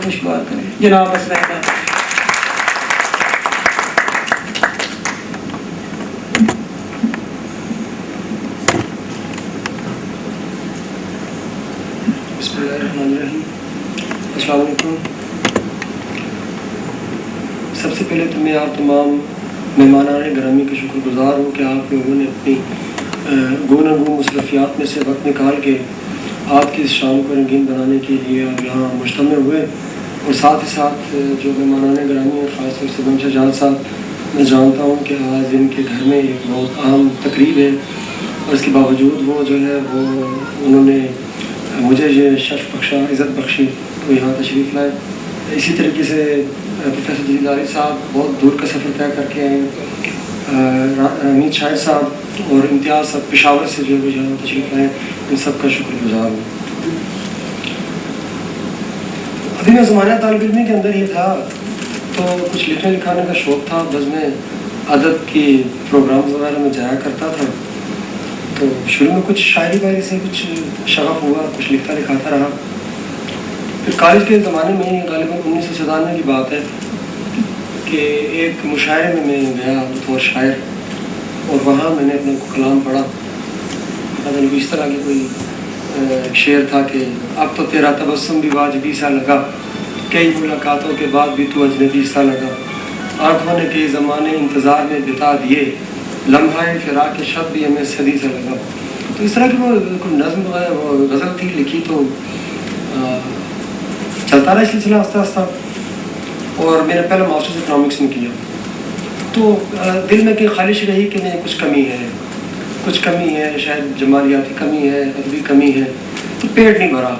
خوشگوار کریں. جناب اسلحہ. بسم اللہ الرحمن الرحیم. السلام علیکم. سب سے پہلے تو میں آپ تمام مہمانان گرامی کا شکر گزار ہوں کہ آپ لوگوں نے اپنی گون مصروفیات میں سے وقت نکال کے آج کی اس شام کو رنگین بنانے کے لیے آپ یہاں مجتمع ہوئے. اور ساتھ ہی ساتھ جو مہمانان گرامی ہیں خاص طور سے منشا جان صاحب، میں جانتا ہوں کہ آج ان کے گھر میں ایک بہت اہم تقریب ہے اور اس کے باوجود وہ جو ہے وہ انہوں نے مجھے یہ شرف بخشا، عزت بخشی، وہ یہاں تشریف لائے. اسی طریقے سے پروفیسر جلیل عاری صاحب بہت دور کا سفر طے کر کے آئے، امید شاہد صاحب اور امتیاز صاحب پشاور سے جو ہے یہاں تشریف لائے، ان سب کا شکر گزار ہوں. ابھی میں زمانہ طالب علمی کے اندر ہی تھا تو کچھ لکھنے لکھانے کا شوق تھا، بس میں ادب کی پروگرام وغیرہ میں جایا کرتا تھا. تو شروع میں کچھ شاعری واعری سے کچھ شغف ہوا، کچھ لکھتا لکھاتا رہا. پھر کالج کے زمانے میں غالباً 1997 کی بات ہے کہ ایک مشاعرے میں گیا بطور شاعر، اور وہاں میں نے اپنا کلام پڑھا. مطلب اس طرح کی کوئی شعر تھا کہ اب تو تیرا تبسم بھی واجبی سا لگا، کئی ملاقاتوں کے بعد بھی تو اجنبی سا لگا، آنکھوں نے کئی زمانے انتظار میں بتا دیے، لمحہ فراق کے شب بھی ہمیں صدی سا لگا. تو اس طرح کی وہ نظم وہ غزل تھی لکھی. تو چلتا رہا سلسلہ آہستہ آہستہ، اور میں نے پہلا ماسٹرز اکنامکس میں کیا. تو دل میں کہ خواہش رہی کہ نہیں کچھ کمی ہے، شاید جمالیاتی کمی ہے، ادبی کمی ہے، تو پیٹ نہیں بھرا.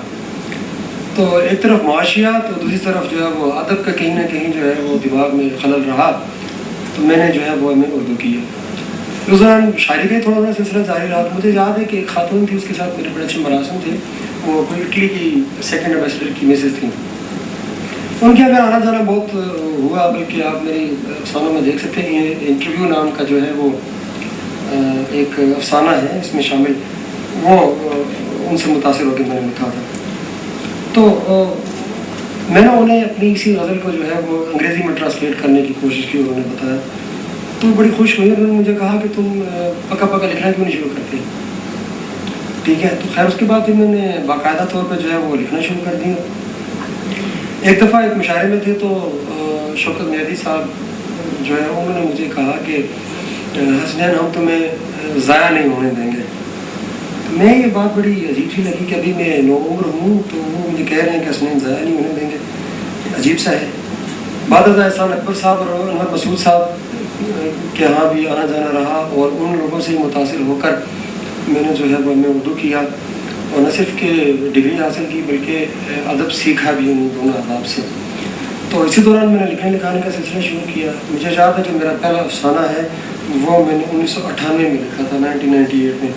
تو ایک طرف معاشیات اور دوسری طرف جو ہے وہ ادب کا کہیں نہ کہیں جو ہے وہ دماغ میں خلل رہا. تو میں نے جو ہے وہ اردو کیا. اس دوران شاعری کا تھوڑا تھوڑا سلسلہ جاری رہا. مجھے یاد ہے کہ ایک خاتون تھی، اس کے ساتھ میرے بڑے اچھے مراسم تھے. وہ کوئی اٹلی کی سیکنڈ ایمبیسڈر کی مسز تھیں. ان کے اگر آنا جانا بہت ہوا، بلکہ آپ میری افسانوں میں دیکھ سکتے ہیں. یہ انٹرویو نام کا جو ہے وہ ایک افسانہ ہے اس میں شامل، وہ ان سے متاثر ہو کے میں نے لکھا تھا. تو میں نے انہیں اپنی اسی غزل کو جو ہے وہ انگریزی میں ٹرانسلیٹ کرنے کی کوشش کی، انہوں نے بتایا. تو بڑی خوش ہوئی. انہوں نے مجھے کہا کہ تم پکا لکھنا کیوں نہیں شروع کرتے. ٹھیک ہے. تو خیر اس کے بعد پھر میں نے باقاعدہ طور پہ جو ہے وہ لکھنا شروع کر دیا. ایک دفعہ ایک مشاعرے میں تھے تو شوکت میدی صاحب جو ہے انہوں نے مجھے کہا کہ حسنین ہم تمہیں ضائع نہیں ہونے دیں گے. میں یہ بات بڑی عجیب سی لگی کہ ابھی میں نو عمر ہوں تو وہ مجھے کہہ رہے ہیں کہ حسنین ضائع نہیں ہونے دیں گے. عجیب سا ہے. بعد از احسان اکبر صاحب اور انور مسعود صاحب کے یہاں بھی آنا جانا رہا، اور ان لوگوں سے متاثر ہو کر میں نے جو ہے وہ میں اردو کیا، اور نہ صرف کہ ڈگری حاصل کی بلکہ ادب سیکھا بھی ان دونوں آداب سے. تو اسی دوران میں نے لکھنے لکھانے کا سلسلہ شروع کیا. مجھے یاد ہے جو میرا پہلا افسانہ ہے وہ میں نے 1998 میں لکھا تھا، 1998 میں،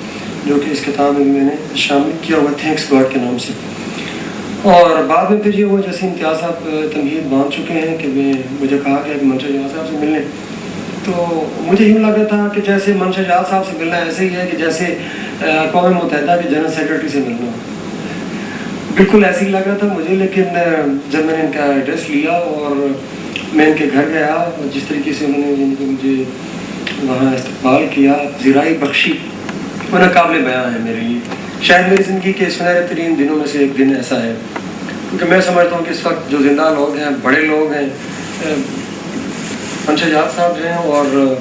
جو کہ اس کتاب میں نے شامل کیا ہوا تھینکس گاڈ کے نام سے. اور بعد میں پھر یہ وہ جیسے امتیاز صاحب تمہید باندھ چکے ہیں کہ مجھے کہا گیا کہ منشا جہاں صاحب سے ملنے. تو مجھے یوں لگ رہا تھا کہ جیسے منشا جہاں صاحب سے ملنا ایسے ہی ہے کہ جیسے اقوام متحدہ کے جنرل سیکرٹری سے ملنا. بالکل ایسے ہی لگ رہا تھا مجھے. لیکن جب میں نے ان کا ایڈریس لیا اور میں ان کے گھر گیا، اور جس طریقے سے انہوں نے مجھے وہاں استقبال کیا، زیرائی بخشی، وہ ناقابل بیان ہے میرے لیے. شاید میری زندگی کے سنہرے ترین دنوں میں سے ایک دن ایسا ہے، کیونکہ میں سمجھتا ہوں کہ اس وقت جو زندہ لوگ ہیں، بڑے لوگ ہیں، منشا جہاں صاحب ہیں، اور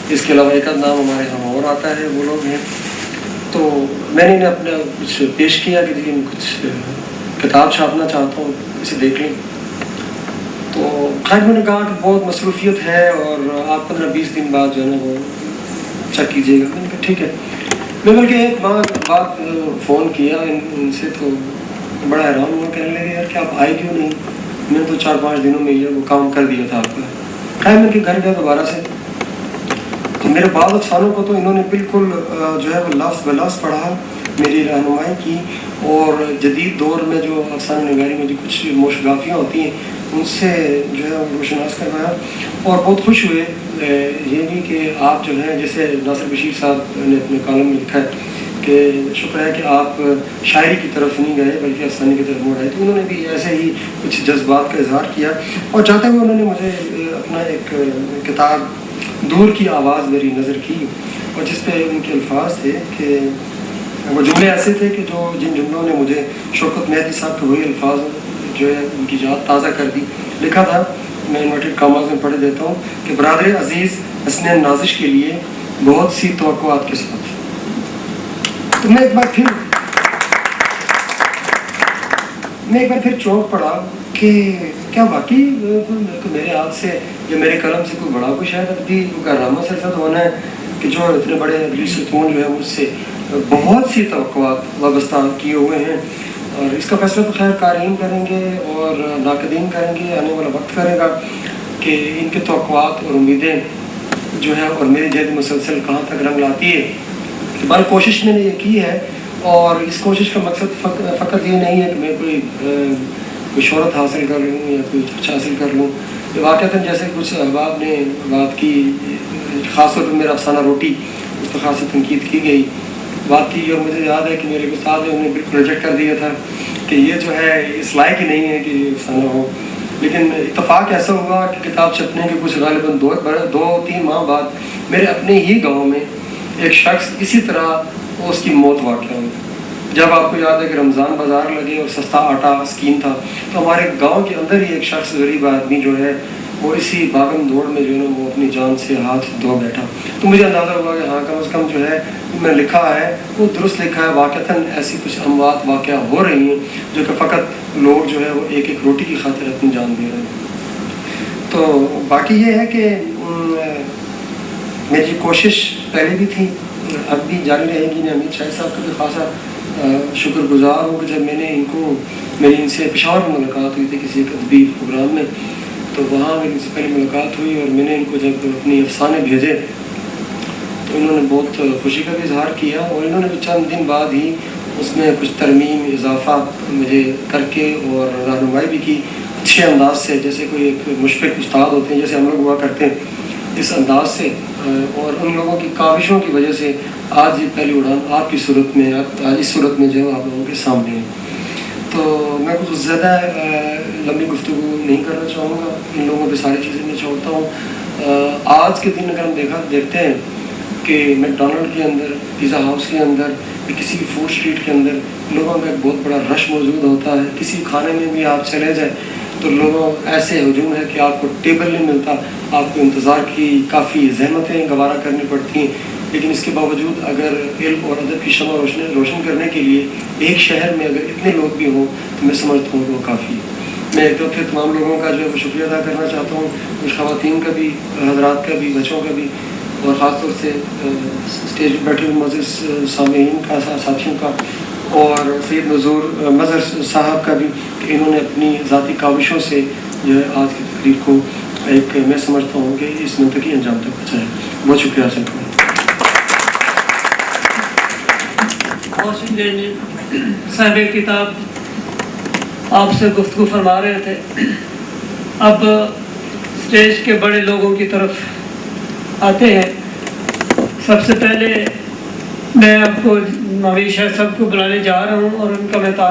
اس کے علاوہ ایک آدھ نام ہمارے یہاں اور آتا ہے، وہ لوگ ہیں. تو میں نے انہیں اپنا کچھ پیش کیا کہ لیکن کچھ کتاب چھاپنا چاہتا ہوں، اسے دیکھ لیں. تو خیر میں نے کہا کہ بہت مصروفیت ہے اور آپ 15-20 دن بعد جو ہے نا وہ چیک کیجیے گا. میں نے کہا ٹھیک ہے. میں بلکہ ایک بات فون کیا ان سے تو بڑا حیران ہوا، کہنے لگے یار کہ آپ آئے کیوں نہیں. میں نے تو 4-5 دنوں میں یہ وہ کام کر دیا تھا آپ کا. خیر میں ان کے گھر گیا دوبارہ سے. تو میرے بعض افسانوں کو تو انہوں نے بالکل جو ہے وہ لفظ بلفظ پڑھا، میری رہنمائی کی، اور جدید دور میں جو افسانہ نگاری میں جو کچھ موشگافیاں ہوتی ہیں ان سے جو ہے روشناس کروایا. اور بہت خوش ہوئے. یہ بھی کہ آپ جو ہیں جیسے ناصر بشیر صاحب نے اپنے کالم میں لکھا ہے کہ کہ شکر ہے کہ آپ شاعری کی طرف نہیں گئے بلکہ افسانے کی طرف موڑ آئے. تو انہوں نے بھی ایسے ہی کچھ جذبات کا اظہار کیا اور چاہتے ہوئے انہوں نے مجھے اپنا ایک کتاب دور کی آواز میری نظر کی اور جس پہ ان کے الفاظ تھے کہ وہ جملے ایسے تھے کہ جن جملوں نے مجھے شوکت مہدی صاحب کے وہی الفاظ جو ہے ان کی یاد تازہ کر دی. لکھا تھا, میں انورٹڈ کاماز میں پڑھ دیتا ہوں کہ برادر عزیز حسنین نازش کے لیے بہت سی توقعات کے ساتھ. تو میں ایک بار پھر چونک پڑا کہ کیا واقعی میرے ہاتھ سے یا میرے قلم سے کوئی بڑا کوئی شاید ابھی کارنامہ سے ساتھ ہونا ہے کہ جو اتنے بڑے ادبی ستون جو ہے مجھ سے بہت سی توقعات وابستہ کیے ہوئے ہیں. اور اس کا فیصلہ تو خیر قارئین کریں گے اور ناقدین کریں گے, آنے والا وقت کرے گا کہ ان کے توقعات اور امیدیں جو ہے اور میری جد مسلسل کہاں تک رنگ لاتی ہے. بال کوشش میں نے یہ کی ہے اور اس کوشش کا مقصد فقط یہ نہیں ہے کہ میں کوئی شہرت حاصل کر لوں یا کوئی چرچا حاصل کر لوں. واقعتاً جیسے کچھ احباب نے بات کی, خاص طور پر میرا افسانہ روٹی اس پر خاصی تنقید کی گئی, بات کی, اور مجھے یاد ہے کہ میرے استاد نے انہیں بالکل ریجیکٹ کر دیا تھا کہ یہ جو ہے اس لائق ہی نہیں ہے کہ یہ افسانہ ہو. لیکن اتفاق ایسا ہوا کہ کتاب چھپنے کے کچھ غالباً 2-3 ماہ بعد میرے اپنے ہی گاؤں میں ایک شخص اسی طرح اس کی موت واقع ہوئی. جب آپ کو یاد ہے کہ رمضان بازار لگے اور سستا آٹا اسکیم تھا تو ہمارے گاؤں کے اندر ہی ایک شخص غریب آدمی جو ہے وہ اسی باغم دوڑ میں جو ہے وہ اپنی جان سے ہاتھ دھو بیٹھا. تو مجھے اندازہ ہوا کہ ہاں کم از کم جو ہے میں لکھا ہے وہ درست لکھا ہے. واقعتاً ایسی کچھ اموات واقعہ ہو رہی ہیں جو کہ فقط لوگ جو ہے وہ ایک روٹی کی خاطر اپنی جان دے رہے ہیں. تو باقی یہ ہے کہ میری کوشش پہلے بھی تھی, اب بھی جاری رہے گی. میں امید شاہد صاحب کا بھی خاصا شکر گزار ہوں کہ جب میں نے میری ان سے پشاور میں ملاقات ہوئی تھی کسی ایک ادبی پروگرام میں, تو وہاں میری ان سے پہلی ملاقات ہوئی اور میں نے ان کو جب اپنی افسانے بھیجے تو انہوں نے بہت خوشی کا بھی اظہار کیا اور انہوں نے چند دن بعد ہی اس میں کچھ ترمیم اضافہ مجھے کر کے اور رہنمائی بھی کی اچھے انداز سے, جیسے کوئی ایک مشفق استاد ہوتے ہیں جیسے ہم لوگ ہوا کرتے ہیں اس انداز سے. اور ان لوگوں کی کاوشوں کی وجہ سے آج یہ پہلی اڑان آپ کی صورت میں آج اس صورت میں جو آپ لوگوں کے سامنے ہے. تو میں کچھ زیادہ لمبی گفتگو نہیں کرنا چاہوں گا, ان لوگوں پہ ساری چیزیں میں چھوڑتا ہوں. آج کے دن اگر ہم دیکھتے ہیں کہ میک ڈونلڈ کے اندر, پیزا ہاؤس کے اندر, کسی فوڈ اسٹریٹ کے اندر لوگوں کا ایک بہت بڑا رش موجود ہوتا ہے. کسی کھانے میں بھی آپ چلے جائیں تو لوگوں ایسے ہجوم ہے کہ آپ کو ٹیبل نہیں ملتا, آپ کو انتظار کی کافی زحمتیں گوارا کرنی پڑتی ہیں. لیکن اس کے باوجود اگر علم اور ادب کی شمع روشن کرنے کے لیے ایک شہر میں اگر اتنے لوگ بھی ہوں تو میں سمجھتا ہوں کہ وہ کافی ہے. میں ایک دو پھر تمام لوگوں کا جو ہے وہ شکریہ ادا کرنا چاہتا ہوں, کچھ خواتین کا بھی, حضرات کا بھی, بچوں کا بھی, اور خاص طور سے اسٹیج پہ بیٹھے ہوئے معزز سامعین کا, ساتھیوں کا, اور سید نذور مظہر صاحب کا بھی کہ انہوں نے اپنی ذاتی کاوشوں سے جو ہے آج کی تقریر کو ایک میں سمجھتا ہوں کہ اس منطقی انجام تک پہنچایا. بہت شکریہ حاصل کروں. محسن جی صاحب کتاب آپ سے گفتگو فرما رہے تھے. اب اسٹیج کے بڑے لوگوں کی طرف آتے ہیں. سب سے پہلے میں آپ کو نوید شاہ صاحب کو بلانے جا رہا ہوں اور ان کا میں تعارف